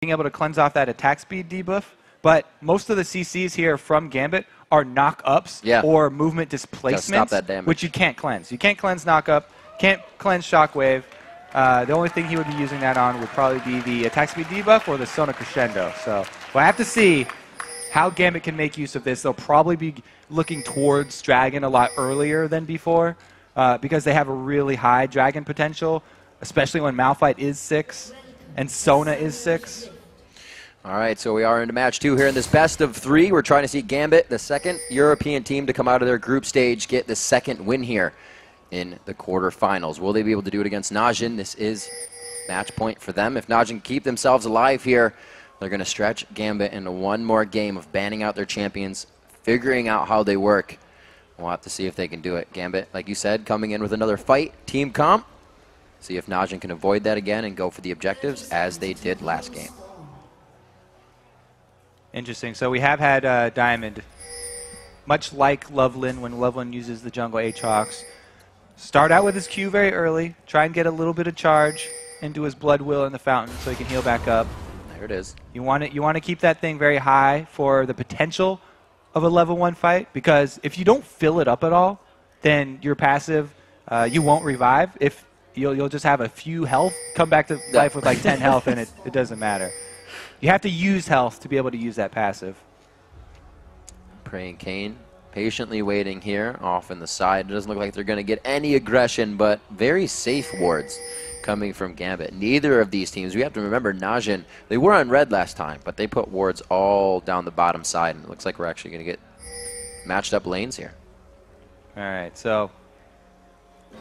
being able to cleanse off that attack speed debuff, but most of the CCs here from Gambit are knock-ups or movement displacements, which you can't cleanse. You can't cleanse knock-up, can't cleanse shockwave. The only thing he would be using that on would probably be the attack speed debuff or the Sona Crescendo. So we'll have to see how Gambit can make use of this. They'll probably be looking towards Dragon a lot earlier than before because they have a really high Dragon potential, especially when Malphite is 6 and Sona is 6. All right, so we are into match 2 here in this best of 3. We're trying to see Gambit, the second European team to come out of their group stage, get the second win here in the quarterfinals. Will they be able to do it against Najin? This is match point for them. If Najin keep themselves alive here, they're going to stretch Gambit into one more game of banning out their champions, figuring out how they work. We'll have to see if they can do it. Gambit, like you said, coming in with another fight, team comp. See if Najin can avoid that again and go for the objectives as they did last game. Interesting. So we have had Diamond, much like Loveland, when Loveland uses the jungle Aatrox, start out with his Q very early, try and get a little bit of charge into his Blood Will in the fountain so he can heal back up. There it is. You want to keep that thing very high for the potential of a level 1 fight, because if you don't fill it up at all, then your passive, you won't revive. If you'll just have a few health, come back to life with like 10 health, and it doesn't matter. You have to use health to be able to use that passive. Praying Kane patiently waiting here off in the side. It doesn't look like they're going to get any aggression, but very safe wards coming from Gambit. Neither of these teams, we have to remember Najin, they were on red last time, but they put wards all down the bottom side, and it looks like we're actually going to get matched up lanes here. All right, so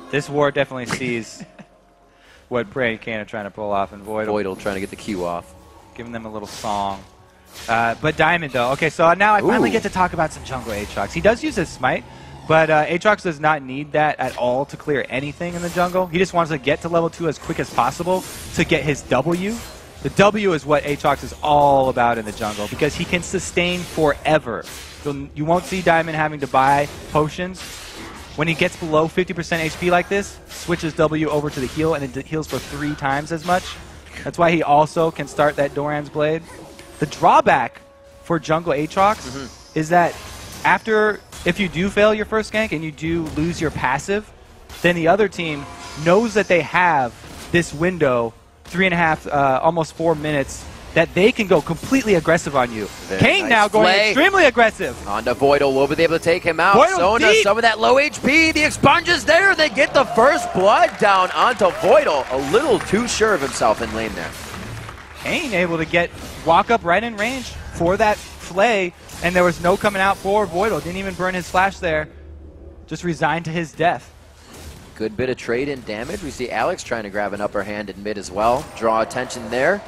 this ward definitely sees what Praying Kane are trying to pull off, and Voidal trying to get the Q off. Giving them a little song. But Diamond, though. Okay, so now I finally get to talk about some jungle Aatrox. He does use his Smite, but Aatrox does not need that at all to clear anything in the jungle. He just wants to get to level 2 as quick as possible to get his W. The W is what Aatrox is all about in the jungle, because he can sustain forever. You won't see Diamond having to buy potions. When he gets below 50% HP like this, switches W over to the heal, and it heals for 3 times as much. That's why he also can start that Doran's Blade. The drawback for jungle Aatrox is that if you do fail your first gank and you do lose your passive, then the other team knows that they have this window, 3.5, almost 4 minutes, that they can go completely aggressive on you. Kane now going extremely aggressive. On to Voidal, will be able to take him out. Sona, some of that low HP, the expunge is there, they get the first blood down onto Voidal. A little too sure of himself in lane there. Kane able to walk up right in range for that flay, and there was no coming out for Voidal. Didn't even burn his flash there. Just resigned to his death. Good bit of trade in damage. We see Alex trying to grab an upper hand in mid as well. Draw attention there.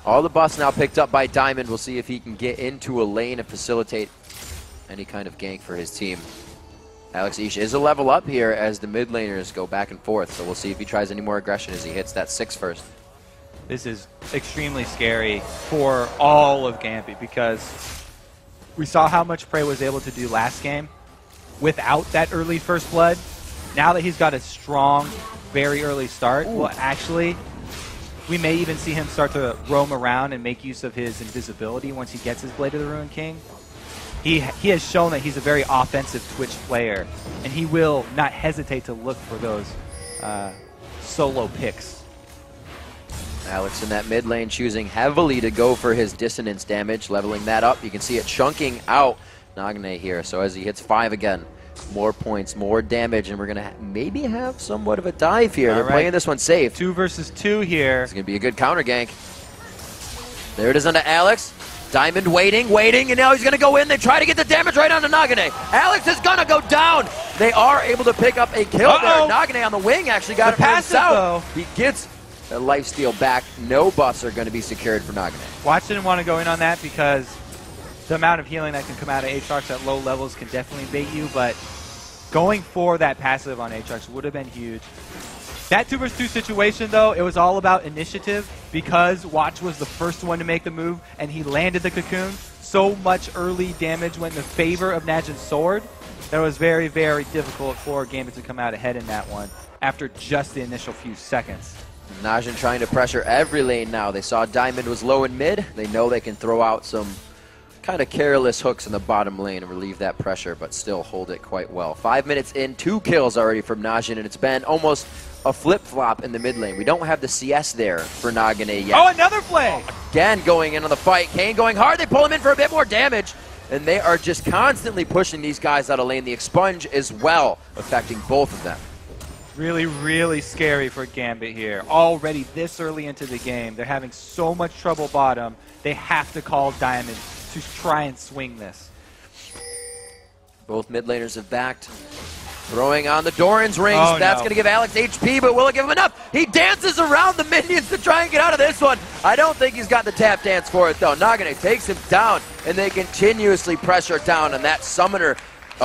All the buffs now picked up by Diamond. We'll see if he can get into a lane and facilitate any kind of gank for his team. Alex Ish is a level up here as the mid laners go back and forth, so we'll see if he tries any more aggression as he hits that 6 first. This is extremely scary for all of Gambit, because we saw how much Prey was able to do last game without that early first blood. Now that he's got a strong, very early start, well, actually, we may even see him start to roam around and make use of his invisibility once he gets his Blade of the Ruined King. He has shown that he's a very offensive Twitch player, and he will not hesitate to look for those solo picks. Alex in that mid lane choosing heavily to go for his dissonance damage, leveling that up. You can see it chunking out Nagane here. So as he hits 5 again, more points, more damage, and we're going to maybe have somewhat of a dive here. They're playing this one safe. 2 versus 2 here. It's going to be a good counter gank. There it is onto Alex. Diamond waiting, and now he's going to go in. They try to get the damage right onto Nagane. Alex is going to go down. They are able to pick up a kill there. Nagane on the wing actually got it for himself. He gets the lifesteal back. No buffs are going to be secured for Nagane. Watch didn't want to go in on that because the amount of healing that can come out of Aatrox at low levels can definitely bait you, but going for that passive on Aatrox would have been huge. That 2 versus 2 situation, though, it was all about initiative because Watch was the first one to make the move, and he landed the cocoon. So much early damage went in the favor of Najin's sword that it was very, very difficult for Gambit to come out ahead in that one after just the initial few seconds. Najin trying to pressure every lane now. They saw Diamond was low in mid. They know they can throw out some kind of careless hooks in the bottom lane and relieve that pressure, but still hold it quite well. 5 minutes in, 2 kills already from Najin, and it's been almost a flip-flop in the mid lane. We don't have the CS there for Nagane yet. Oh, another play! Again going in on the fight. Kane going hard. They pull him in for a bit more damage, and they are just constantly pushing these guys out of lane. The expunge as well, affecting both of them. Really, really scary for Gambit here. Already this early into the game, they're having so much trouble bottom, they have to call Diamond to try and swing this. Both mid laners have backed. Throwing on the Doran's rings. Oh, That's no. going to give Alex HP, but will it give him enough? He dances around the minions to try and get out of this one. I don't think he's got the tap dance for it, though. Nagane takes him down, and they continuously pressure down on that summoner.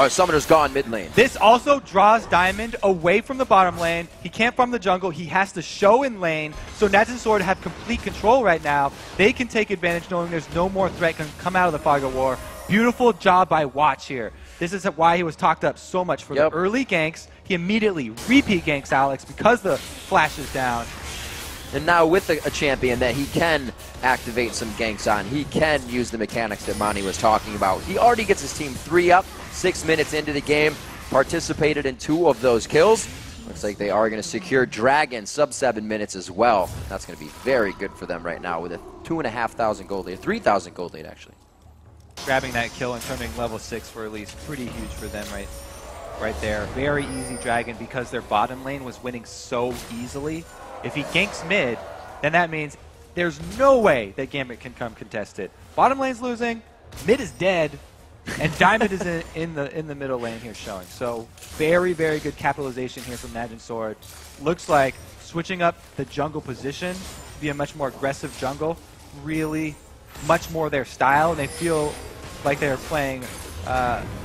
Summoner's gone mid lane. This also draws Diamond away from the bottom lane. He can't farm the jungle. He has to show in lane. So Najin Sword have complete control right now. They can take advantage knowing there's no more threat can come out of the fog of war. Beautiful job by Watch here. This is why he was talked up so much for the early ganks. He immediately repeat ganks Alex because the flash is down. And now with a champion that he can activate some ganks on, he can use the mechanics that Monty was talking about. He already gets his team 3 up, 6 minutes into the game, participated in 2 of those kills. Looks like they are going to secure Dragon sub 7 minutes as well. That's going to be very good for them right now with a 2,500 gold lead, 3,000 gold lead actually. Grabbing that kill and turning level 6 for Elise, pretty huge for them right there. Very easy Dragon because their bottom lane was winning so easily. If he ganks mid, then that means there's no way that Gambit can come contest it. Bottom lane's losing, mid is dead, and Diamond is in the middle lane here showing. So very, very good capitalization here from Najin Sword. Looks like switching up the jungle position to be a much more aggressive jungle, really much more their style, and they feel like they're playing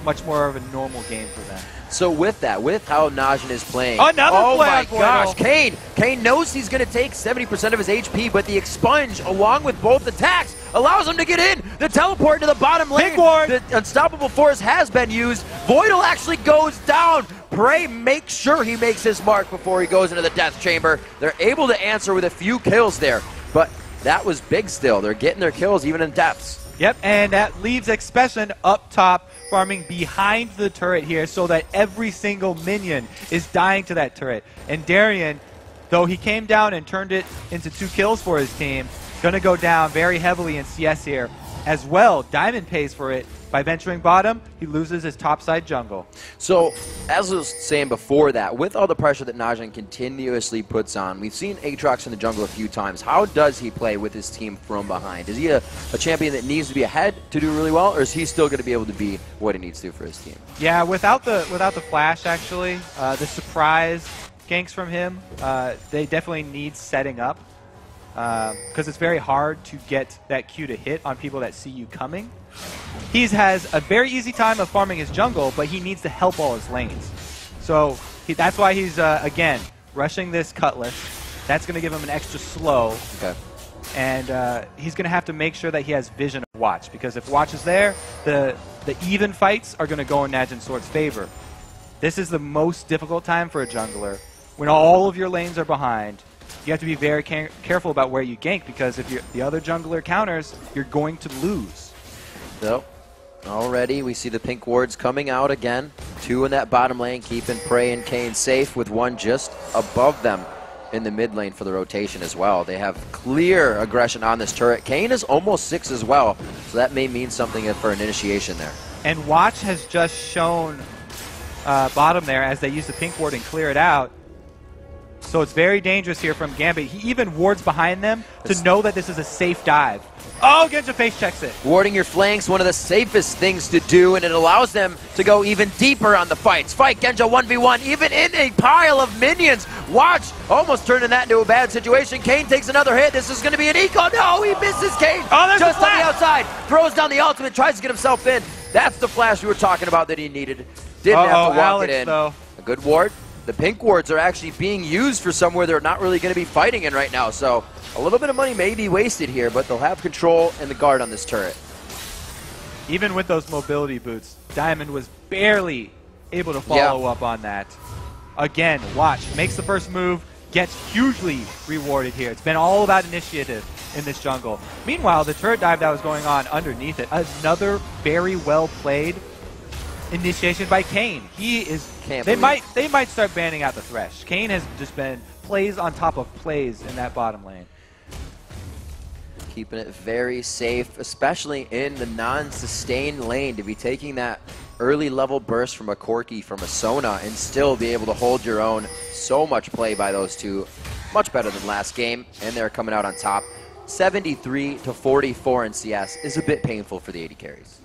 much more of a normal game for them. So with that, with how Najin is playing, another oh my portal. gosh, Kane knows he's going to take 70% of his HP, but the expunge, along with both attacks, allows him to get in. The teleport to the bottom lane. Big ward. The unstoppable force has been used. Voidal actually goes down. Prey makes sure he makes his mark before he goes into the death chamber. They're able to answer with a few kills there, but that was big still. They're getting their kills even in depths. Yep, and that leaves Expression up top, farming behind the turret here so that every single minion is dying to that turret. And Darian, though he came down and turned it into 2 kills for his team, going to go down very heavily in CS here as well. Diamond pays for it. By venturing bottom, he loses his topside jungle. So, as I was saying before that, with all the pressure that Najin continuously puts on, we've seen Aatrox in the jungle a few times. How does he play with his team from behind? Is he a champion that needs to be ahead to do really well, or is he still going to be able to be what he needs to do for his team? Yeah, without the flash, actually, the surprise ganks from him, they definitely need setting up. Because it's very hard to get that Q to hit on people that see you coming. He has a very easy time of farming his jungle, but he needs to help all his lanes. So that's why he's, again, rushing this Cutlass. That's going to give him an extra slow. Okay. And he's going to have to make sure that he has vision of Watch, because if Watch is there, the even fights are going to go in Najin Sword's favor. This is the most difficult time for a jungler, when all of your lanes are behind. You have to be very careful about where you gank, because if the other jungler counters, you're going to lose. So, already we see the pink wards coming out again. 2 in that bottom lane, keeping Prey and Kane safe, with 1 just above them in the mid lane for the rotation as well. They have clear aggression on this turret. Kane is almost 6 as well, so that may mean something for an initiation there. And Watch has just shown bottom there as they use the pink ward and clear it out. So it's very dangerous here from Gambit. He even wards behind them to know that this is a safe dive. Oh, Genja face checks it. Warding your flanks, one of the safest things to do, and it allows them to go even deeper on the fights. Fight Genja 1v1, even in a pile of minions. Watch, almost turning that into a bad situation. Kane takes another hit. This is going to be an eco. No, he misses Kane. Oh, there's just a flash on the outside. Throws down the ultimate, tries to get himself in. That's the flash we were talking about that he needed. Didn't have to walk Alex, it in. Though. A good ward. The pink wards are actually being used for somewhere they're not really going to be fighting in right now. So a little bit of money may be wasted here, but they'll have control and the guard on this turret. Even with those mobility boots, Diamond was barely able to follow up on that. Again, Watch makes the first move, gets hugely rewarded here. It's been all about initiative in this jungle. Meanwhile, the turret dive that was going on underneath it, another very well played initiation by Kane. He is. They might start banning out the Thresh. Kane has just been plays on top of plays in that bottom lane. Keeping it very safe, especially in the non-sustained lane, to be taking that early level burst from a Corki, from a Sona, and still be able to hold your own. So much play by those two. Much better than last game, and they're coming out on top. 73 to 44 in CS is a bit painful for the AD carries.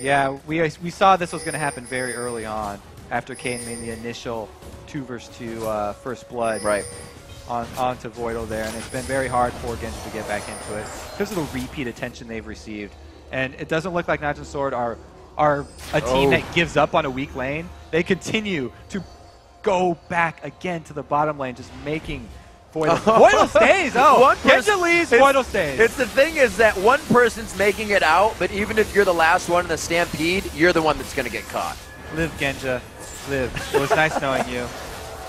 Yeah, we saw this was going to happen very early on after Kane made the initial 2 versus 2 first blood onto Voidal there, and it's been very hard for Genji to get back into it because of the repeat attention they've received. And it doesn't look like Najin Sword are a team that gives up on a weak lane. They continue to go back again to the bottom lane, just making Voidal. Voidal stays! Oh, Genji leaves, Voidal stays. It's the thing is that one person's making it out, but even if you're the last one in the Stampede, you're the one that's going to get caught. Live, Genji. Live. It was nice knowing you.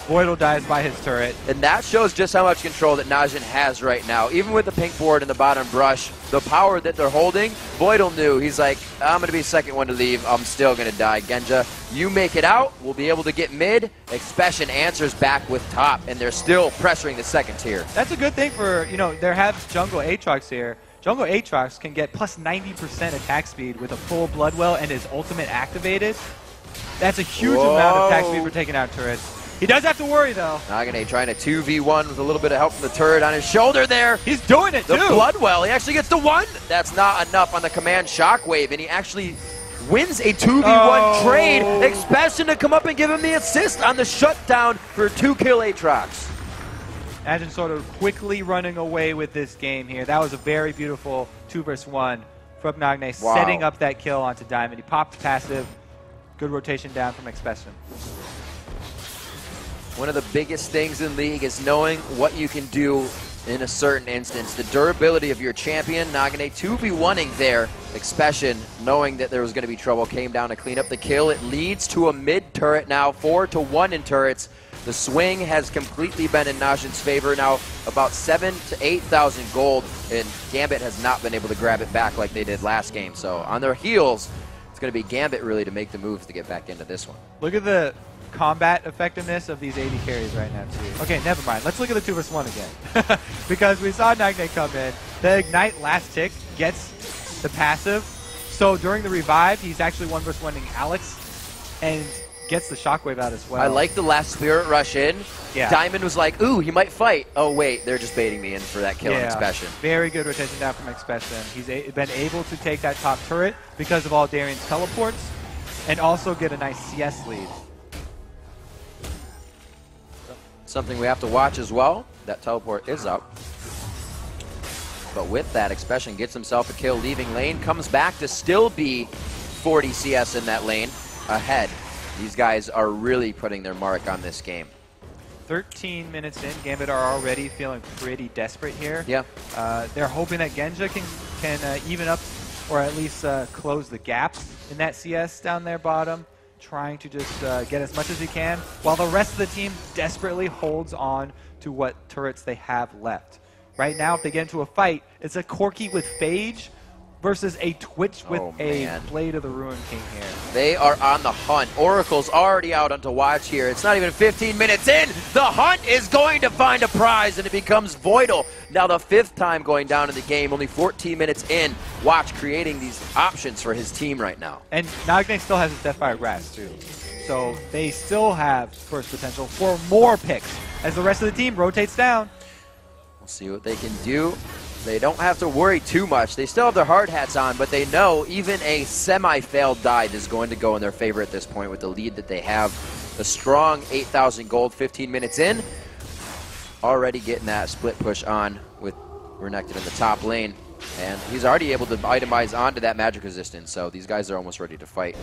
Voidal dies by his turret. And that shows just how much control that Najin has right now. Even with the pink board in the bottom brush, the power that they're holding, Voidal knew. He's like, I'm going to be the second one to leave. I'm still going to die. Genji, you make it out. We'll be able to get mid. Expression answers back with top, and they're still pressuring the second tier. That's a good thing for, there have jungle Aatrox here. Jungle Aatrox can get plus 90% attack speed with a full Bloodwell and his ultimate activated. That's a huge amount of attack speed for taking out turrets. He does have to worry, though. Nagane trying to 2v1 with a little bit of help from the turret on his shoulder there. He's doing it, too. The Bloodwell, he actually gets the 1. That's not enough on the command shockwave, and he actually wins a 2v1 trade. Expression to come up and give him the assist on the shutdown for 2-kill Aatrox. Najin sort of quickly running away with this game here. That was a very beautiful 2 versus 1 from Nagane, setting up that kill onto Diamond. He popped passive. Good rotation down from Expression. One of the biggest things in League is knowing what you can do in a certain instance. The durability of your champion, Nagane 2v1ing there. Expression, knowing that there was going to be trouble, came down to clean up the kill. It leads to a mid turret now, 4-1 in turrets. The swing has completely been in Najin's favor now, about 7,000 to 8,000 gold, and Gambit has not been able to grab it back like they did last game. So on their heels, it's going to be Gambit really to make the moves to get back into this one. Look at the combat effectiveness of these AD carries right now, too. Okay, never mind. Let's look at the 2 versus 1 again. Because we saw Nagane come in. The Ignite last tick gets the passive. So during the revive, he's actually 1 versus 1ing Alex and gets the shockwave out as well. I like the last Spirit Rush in. Yeah. Diamond was like, ooh, he might fight. Oh, wait, they're just baiting me in for that kill on Expression. Very good rotation down from Expression. He's been able to take that top turret because of all Darian's teleports and also get a nice CS lead. Something we have to watch as well. That teleport is up. But with that, Expression gets himself a kill, leaving lane, comes back to still be 40 CS in that lane ahead. These guys are really putting their mark on this game. 13 minutes in, Gambit are already feeling pretty desperate here. Yeah. They're hoping that Genji can even up or at least close the gap in that CS down there bottom, trying to just get as much as he can, while the rest of the team desperately holds on to what turrets they have left. Right now, if they get into a fight, it's a Corki with Phage versus a Twitch with a Blade of the Ruin King here. They are on the hunt. Oracle's already out onto watch here. It's not even 15 minutes in. The hunt is going to find a prize, and it becomes Voidal. Now the 5th time going down in the game, only 14 minutes in. Watch creating these options for his team right now. And Nagane still has his Deathfire Grass, too. So they still have first potential for more picks as the rest of the team rotates down. We'll see what they can do. They don't have to worry too much. They still have their hard hats on, but they know even a semi-failed dive is going to go in their favor at this point with the lead that they have. The strong 8,000 gold 15 minutes in. Already getting that split push on with Renekton in the top lane. And he's already able to itemize onto that magic resistance, so these guys are almost ready to fight.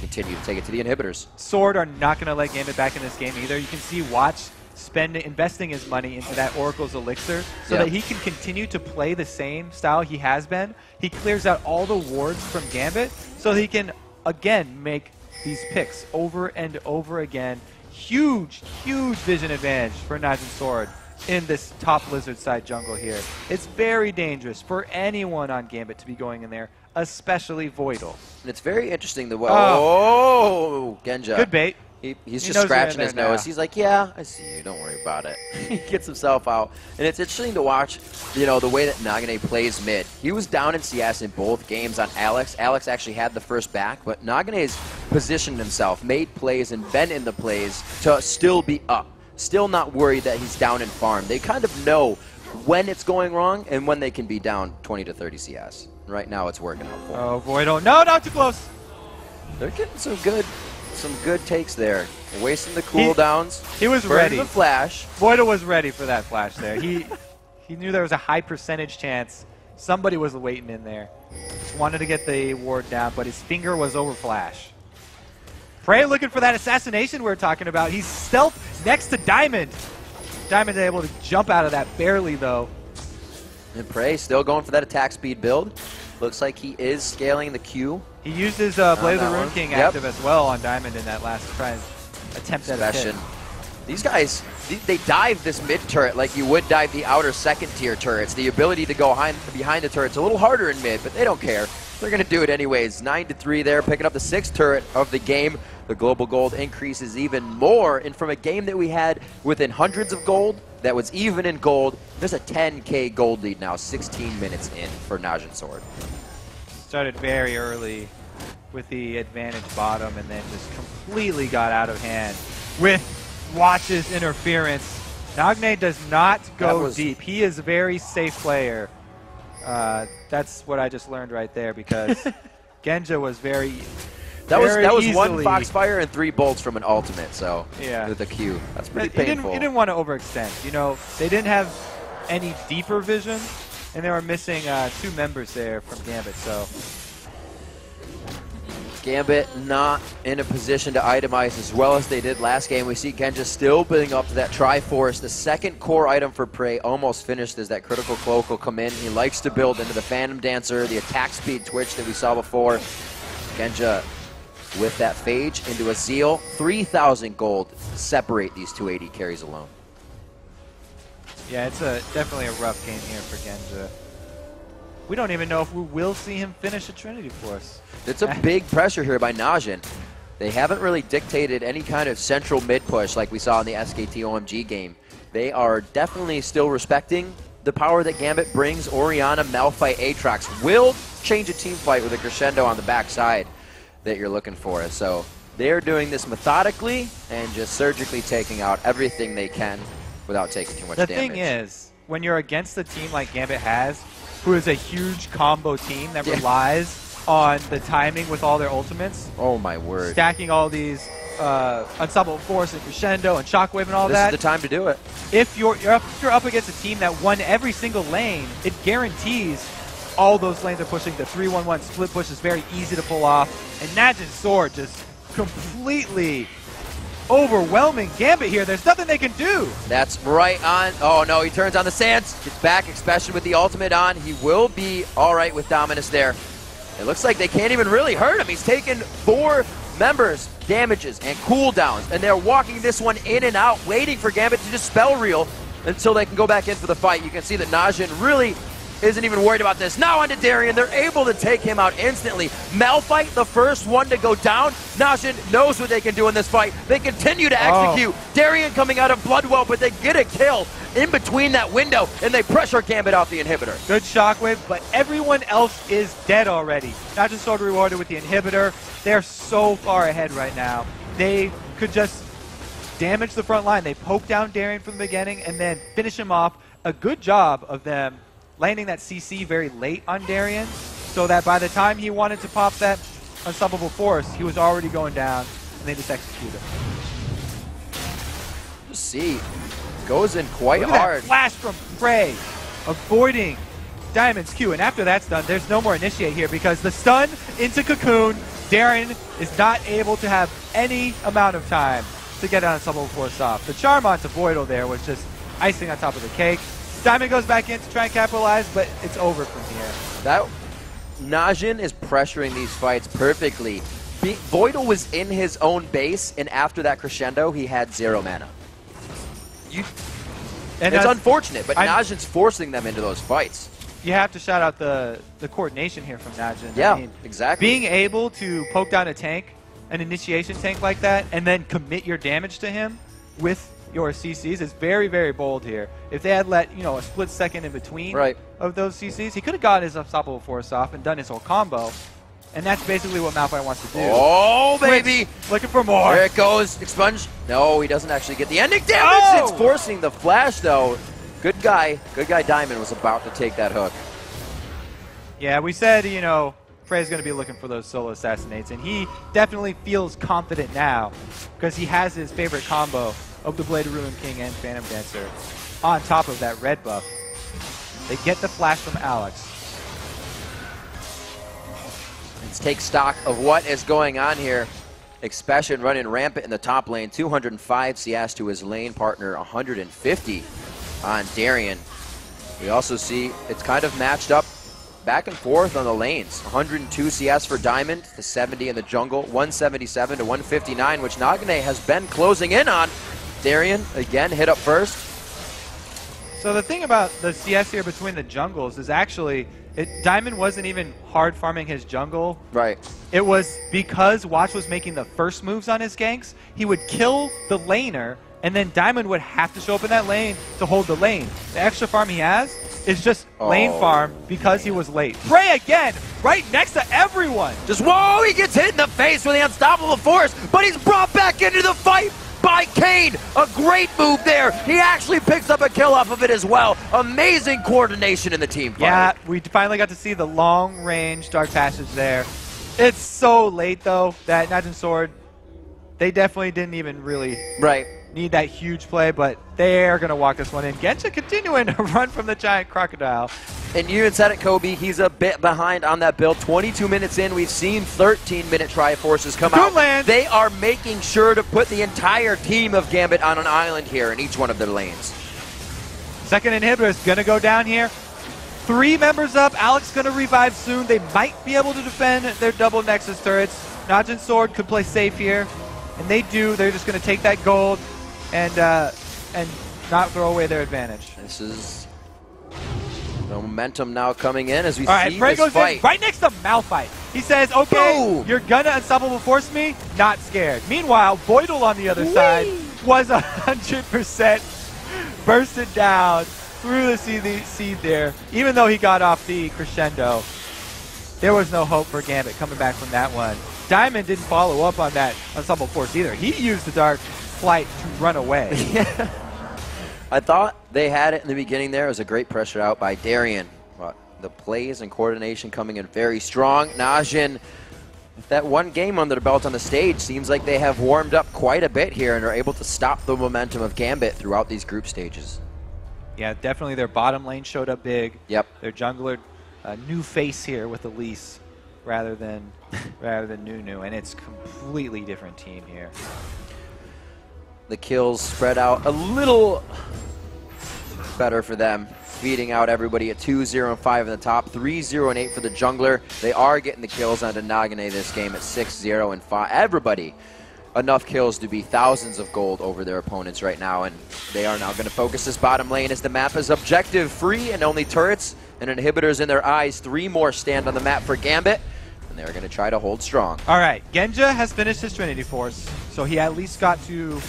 Continue to take it to the inhibitors. Sword are not going to let Gambit back in this game either. You can see Watch investing his money into that Oracle's Elixir so that he can continue to play the same style he has been. He clears out all the wards from Gambit so he can, again, make these picks over and over again. huge, huge vision advantage for Najin Sword in this top lizard side jungle here. It's very dangerous for anyone on Gambit to be going in there, especially Voidal. And it's very interesting the way. Oh, Genja. Good bait. He's just scratching his nose. He's like, yeah, I see you. Don't worry about it. He gets himself out. And it's interesting to watch, you know, the way that Nagane plays mid. He was down in CS in both games on Alex. Alex actually had the first back, but Nagane's positioned himself, made plays, and been in the plays to still be up. Still not worried that he's down in farm. They kind of know when it's going wrong and when they can be down 20 to 30 CS. Right now it's working out for them. Oh, Voidal. No, not too close. They're getting some good takes there. They're wasting the cooldowns. He was ready. The flash. Voidal was ready for that flash there. He knew there was a high percentage chance somebody was waiting in there. Just wanted to get the ward down, but his finger was over flash. Prey looking for that assassination we were talking about. He's stealth next to Diamond. Diamond able to jump out of that barely, though. And Prey still going for that attack speed build. Looks like he is scaling the Q. He used his Blade of the Rune King active as well on Diamond in that last attempt at a hit. These guys, they dive this mid turret like you would dive the outer second tier turrets. The ability to go behind the turret's a little harder in mid, but they don't care. They're going to do it anyways. 9-3 there, picking up the 6th turret of the game. The global gold increases even more. And from a game that we had within hundreds of gold, that was even in gold, there's a 10K gold lead now, 16 minutes in for Najin Sword. Started very early with the advantage bottom and then just completely got out of hand with Watch's interference. Nagne does not go deep. He is a very safe player. That's what I just learned right there because Genja was very That was easily, one Foxfire and 3 bolts from an ultimate, so yeah. with a Q. That's pretty painful. He didn't want to overextend. You know, they didn't have any deeper vision, and they were missing 2 members there from Gambit, so. Gambit not in a position to itemize as well as they did last game. We see Genja still building up to that Triforce. The second core item for Prey almost finished as that critical cloak will come in. He likes to build into the Phantom Dancer, the attack speed twitch that we saw before. Genja with that Phage into a Zeal. 3,000 gold separate these 280 carries alone. Yeah, it's definitely a rough game here for Genja. We don't even know if we will see him finish a Trinity Force. It's a big pressure here by Najin. They haven't really dictated any kind of central mid push like we saw in the SKT OMG game. They are definitely still respecting the power that Gambit brings. Orianna, Malphite, Aatrox will change a team fight with a crescendo on the backside that you're looking for. So they're doing this methodically and just surgically taking out everything they can without taking too much damage. The thing is, when you're against a team like Gambit has, who is a huge combo team that relies on the timing with all their ultimates. Oh my word. Stacking all these Unstoppable Force and Crescendo and Shockwave and all that. This is the time to do it. If you're up against a team that won every single lane, it guarantees all those lanes are pushing. The 3-1-1 split push is very easy to pull off. And Najin Sword just completely overwhelming Gambit here. There's nothing they can do. That's right on. Oh no, he turns on the Sands. Gets back, especially with the ultimate on. He will be all right with Dominus there. It looks like they can't even really hurt him. He's taken 4 members, damages, and cooldowns, and they're walking this one in and out, waiting for Gambit to just spell reel until they can go back in for the fight. You can see that Najin really isn't even worried about this. Now onto Darien. They're able to take him out instantly. Malphite, the first one to go down. Najin knows what they can do in this fight. They continue to execute. Darien coming out of Bloodwell, but they get a kill in between that window, and they pressure Gambit off the inhibitor. Good Shockwave, but everyone else is dead already. Najin Sword rewarded with the inhibitor. They're so far ahead right now. They could just damage the front line. They poke down Darien from the beginning and then finish him off. A good job of them landing that CC very late on Darien, so that by the time he wanted to pop that Unstoppable Force, he was already going down, and they just executed him. Just see, goes in quite Look at hard. That flash from Prey, avoiding Diamond's Q, and after that's done, there's no more initiate here because the stun into Cocoon, Darien is not able to have any amount of time to get an Unstoppable Force off. The charm onto Voidal there was just icing on top of the cake. Diamond goes back in to try and capitalize, but it's over from here. That Najin is pressuring these fights perfectly. Voidal was in his own base, and after that crescendo, he had 0 mana. It's unfortunate, but Najin's forcing them into those fights. You have to shout out the coordination here from Najin. Yeah, I mean, exactly. Being able to poke down a tank, an initiation tank like that, and then commit your damage to him with your CCs is very, very bold here. If they had let, a split second in between of those CCs, he could have gotten his Unstoppable Force off and done his whole combo. And that's basically what Malphite wants to do. Oh, baby! Looking for more. There it goes. Expunge. No, he doesn't actually get the ending damage. Oh! It's forcing the flash, though. Good guy Diamond was about to take that hook. Yeah, we said, Frey's going to be looking for those solo assassinates, and he definitely feels confident now because he has his favorite combo of the Blade of Ruin King and Phantom Dancer on top of that red buff. They get the flash from Alex. Let's take stock of what is going on here. Expression running rampant in the top lane. 205 CS to his lane partner, 150 on Darien. We also see it's kind of matched up back and forth on the lanes. 102 CS for Diamond to 70 in the jungle, 177 to 159, which Nagane has been closing in on. Darien, again, hit up first. So the thing about the CS here between the jungles is actually, Diamond wasn't even hard farming his jungle. Right. It was because Watch was making the first moves on his ganks, he would kill the laner, and then Diamond would have to show up in that lane to hold the lane. The extra farm he has is just lane farm because he was late. Prey again, right next to everyone. Just, whoa, he gets hit in the face with the Unstoppable Force, but he's brought back into the fight by Kane. A great move there. He actually picks up a kill off of it as well. Amazing coordination in the team fight. Yeah, we finally got to see the long-range Dark Passage there. It's so late, though, that Najin Sword, they definitely didn't even really need that huge play, but they're going to walk this one in. Gensha continuing to run from the giant crocodile. And you even said it, Kobe, he's a bit behind on that build. 22 minutes in, we've seen 13-minute Triforces come out. They are making sure to put the entire team of Gambit on an island here in each one of their lanes. Second inhibitor is going to go down here. 3 members up. Alex going to revive soon. They might be able to defend their double Nexus turrets. Najin Sword could play safe here, and they do. They're just going to take that gold and not throw away their advantage. This is the momentum now coming in as we see Frey this goes fight. In right next to Malphite. He says, okay, you're going to Unstoppable Force me? Not scared. Meanwhile, Voidal on the other side was 100% bursted down through the seed there. Even though he got off the crescendo, there was no hope for Gambit coming back from that one. Diamond didn't follow up on that Unstoppable Force either. He used the Dark Flight to run away. I thought they had it in the beginning there. It was a great pressure out by Darien. But the plays and coordination coming in very strong. Najin, with that one game under the belt on the stage, seems like they have warmed up quite a bit here and are able to stop the momentum of Gambit throughout these group stages. Yeah, definitely their bottom lane showed up big. Yep. Their jungler, new face here with Elise rather than Nunu, and it's completely different team here. The kills spread out a little better for them, beating out everybody at 2-0 and 5 in the top, 3-0 and 8 for the jungler. They are getting the kills onto Nagane this game at 6-0 and 5. Everybody enough kills to be thousands of gold over their opponents right now, and they are now going to focus this bottom lane as the map is objective free and only turrets and inhibitors in their eyes. 3 more stand on the map for Gambit, and they're going to try to hold strong. All right, Genja has finished his Trinity Force, so he at least got to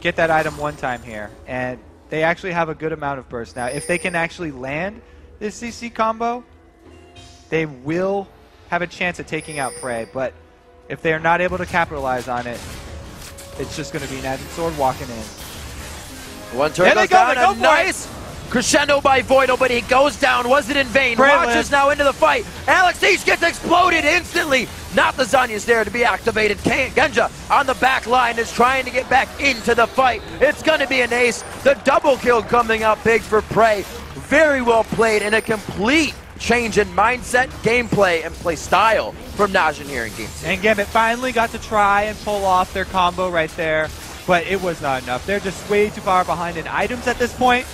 get that item one time here, and they actually have a good amount of burst now. If they can actually land this CC combo, they will have a chance at taking out Prey, but if they are not able to capitalize on it, it's just going to be Najin Sword walking in. One turret goes down, a nice crescendo by Voidal, but he goes down. Was it in vain? Watch is now into the fight. Alex H gets exploded instantly. Not the Zanya's there to be activated. Genja on the back line is trying to get back into the fight. It's going to be an ace. The double kill coming out big for Prey. Very well played and a complete change in mindset, gameplay, and play style from Najin here in Game 2. And Gambit finally got to try and pull off their combo right there, but it was not enough. They're just way too far behind in items at this point.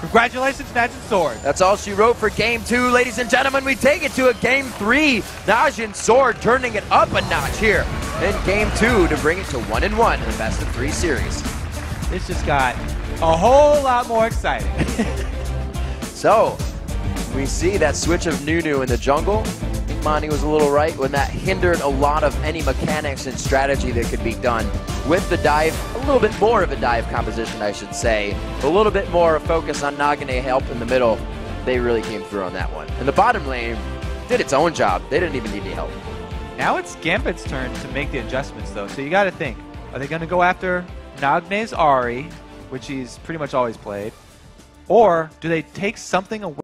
Congratulations, Najin Sword. That's all she wrote for Game 2, ladies and gentlemen. We take it to a Game 3. Najin Sword turning it up a notch here in Game 2 to bring it to 1-1 in the best of 3 series. This just got a whole lot more exciting. So, we see that switch of Nunu in the jungle. I think Monty was a little right when that hindered a lot of any mechanics and strategy that could be done with the dive. A little bit more of a dive composition, I should say. A little bit more focus on Nagane help in the middle. They really came through on that one. And the bottom lane did its own job. They didn't even need any help. Now it's Gambit's turn to make the adjustments, though. So you got to think, are they going to go after Nagane's Ahri, which he's pretty much always played, or do they take something away